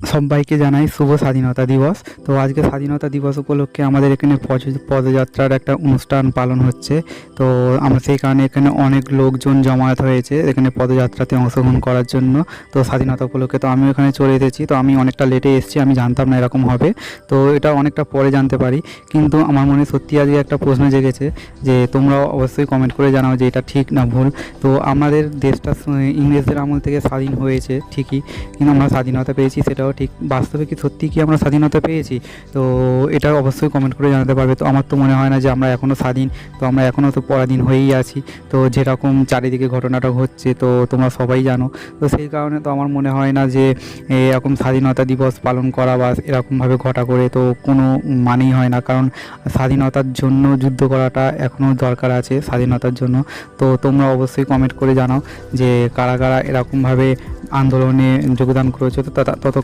সবাইকে জানাই শুভ স্বাধীনতা দিবস। তো আজকে স্বাধীনতা দিবস উপলক্ষে আমাদের এখানে পদযাত্রার একটা অনুষ্ঠান পালন হচ্ছে। তো আমরা সেই কারণে এখানে অনেক লোকজন জমায়েত হয়েছে এখানে পদযাত্রাতে অংশগ্রহণ করার জন্য। তো স্বাধীনতা উপলক্ষে তো আমিও এখানে চলে এসেছি। তো আমি অনেকটা লেটে এসেছি, আমি জানতাম না এরকম হবে। তো এটা অনেকটা পরে জানতে পারি, কিন্তু আমার মনে সত্যি আজকে একটা প্রশ্ন জেগেছে যে তোমরাও অবশ্যই কমেন্ট করে জানাও যে এটা ঠিক না ভুল। তো আমাদের দেশটা ইংরেজদের আমল থেকে স্বাধীন হয়েছে ঠিকই, কিন্তু আমরা স্বাধীনতা পেয়েছি সেটাও ঠিক। বাস্তবে কি সত্যি কি আমরা স্বাধীনতা পেয়েছি? তো এটা অবশ্যই কমেন্ট করে জানাতে পারবে। তো আমার তো মনে হয় না যে আমরা এখনও স্বাধীন। তো আমরা এখনও তো পরাধীন হয়েই আছি। তো যেরকম চারিদিকে ঘটনাটা হচ্ছে তো তোমরা সবাই জানো। তো সেই কারণে তো আমার মনে হয় না যে এরকম স্বাধীনতা দিবস পালন করা বা এরকমভাবে ঘটা করে তো কোনো মানেই হয় না। কারণ স্বাধীনতার জন্য যুদ্ধ করাটা এখনও দরকার আছে স্বাধীনতার জন্য। তো তোমরা অবশ্যই কমেন্ট করে জানাও যে কারা কারা এরকমভাবে আন্দোলনে যোগদান করেছে। তো তত